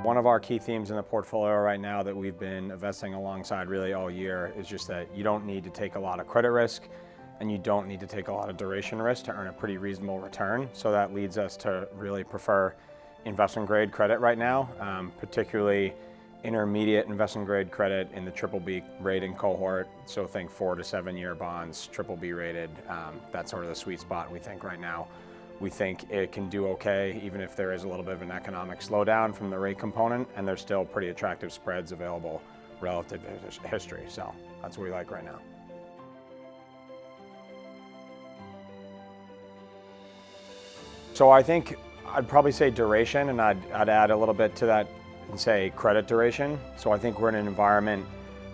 One of our key themes in the portfolio right now that we've been investing alongside really all year is just that you don't need to take a lot of credit risk and you don't need to take a lot of duration risk to earn a pretty reasonable return. So that leads us to really prefer investment grade credit right now, particularly intermediate investment grade credit in the BBB rating cohort. So think 4 to 7 year bonds, BBB rated. That's sort of the sweet spot we think right now. We think it can do okay even if there is a little bit of an economic slowdown from the rate component, and there's still pretty attractive spreads available relative to history. So that's what we like right now. So I think I'd probably say duration, and I'd add a little bit to that and say credit duration. So I think we're in an environment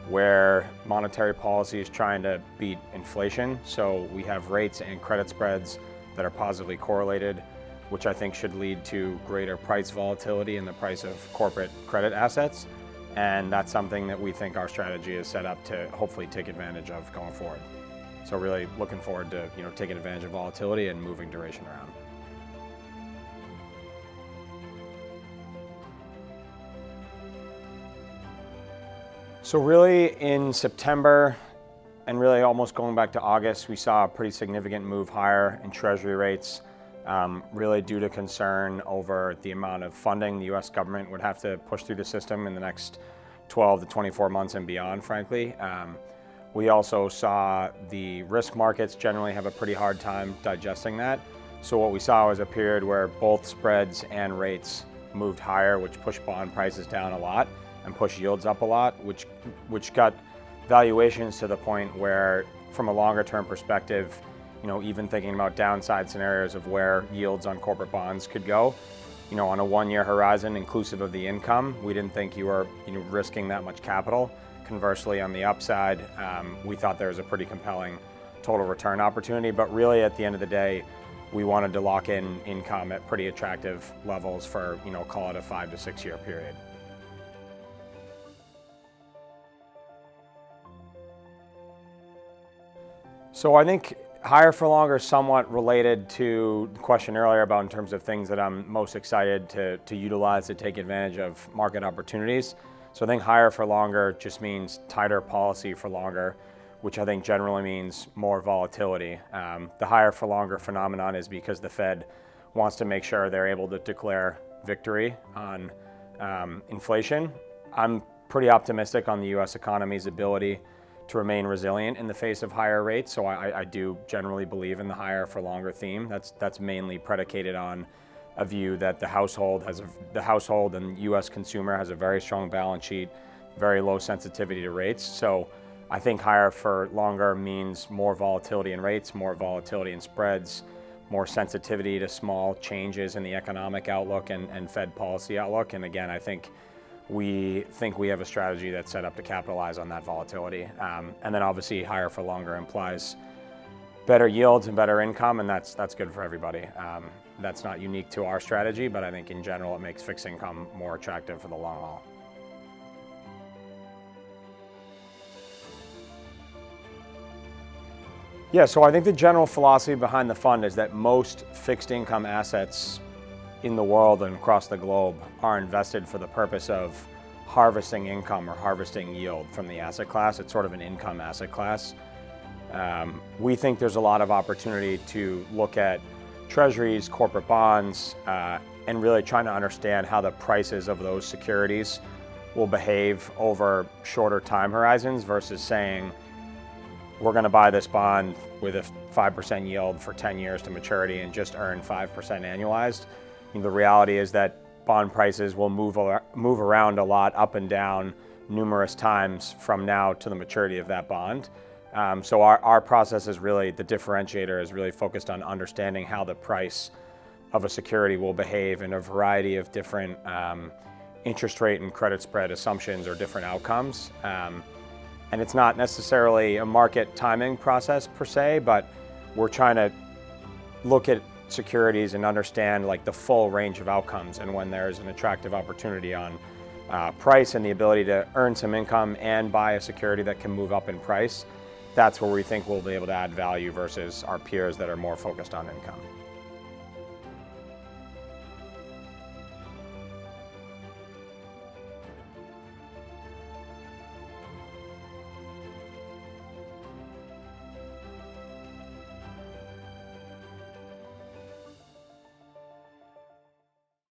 where monetary policy is trying to beat inflation. So we have rates and credit spreads that are positively correlated, which I think should lead to greater price volatility in the price of corporate credit assets. And that's something that we think our strategy is set up to hopefully take advantage of going forward. So really looking forward to taking advantage of volatility and moving duration around. So really in September, and really almost going back to August, we saw a pretty significant move higher in Treasury rates, really due to concern over the amount of funding the US government would have to push through the system in the next 12 to 24 months and beyond, frankly. We also saw the risk markets generally have a pretty hard time digesting that. So what we saw was a period where both spreads and rates moved higher, which pushed bond prices down a lot and pushed yields up a lot, which got valuations to the point where, from a longer term perspective, even thinking about downside scenarios of where yields on corporate bonds could go, on a 1 year horizon, inclusive of the income, we didn't think you were risking that much capital. Conversely, on the upside, we thought there was a pretty compelling total return opportunity. But really, at the end of the day, we wanted to lock in income at pretty attractive levels for, call it a 5 to 6 year period. So I think higher for longer is somewhat related to the question earlier about in terms of things that I'm most excited to utilize to take advantage of market opportunities. So I think higher for longer just means tighter policy for longer, which I think generally means more volatility. The higher for longer phenomenon is because the Fed wants to make sure they're able to declare victory on inflation. I'm pretty optimistic on the US economy's ability to remain resilient in the face of higher rates. So I do generally believe in the higher for longer theme. That's mainly predicated on a view that the household and US consumer has a very strong balance sheet, very low sensitivity to rates. So I think higher for longer means more volatility in rates, more volatility in spreads, more sensitivity to small changes in the economic outlook and Fed policy outlook. And again, I think we have a strategy that's set up to capitalize on that volatility. And then obviously higher for longer implies better yields and better income, and that's good for everybody. That's not unique to our strategy, but I think in general it makes fixed income more attractive for the long haul. Yeah, so I think the general philosophy behind the fund is that most fixed income assets in the world and across the globe are invested for the purpose of harvesting income or harvesting yield from the asset class. It's sort of an income asset class. We think there's a lot of opportunity to look at treasuries, corporate bonds, and really trying to understand how the prices of those securities will behave over shorter time horizons versus saying, we're going to buy this bond with a 5% yield for 10 years to maturity and just earn 5% annualized. The reality is that bond prices will move around a lot, up and down, numerous times from now to the maturity of that bond. So our process is really, the differentiator is really focused on understanding how the price of a security will behave in a variety of different interest rate and credit spread assumptions or different outcomes. And it's not necessarily a market timing process per se, but we're trying to look at securities and understand like the full range of outcomes, and when there's an attractive opportunity on price and the ability to earn some income and buy a security that can move up in price, that's where we think we'll be able to add value versus our peers that are more focused on income.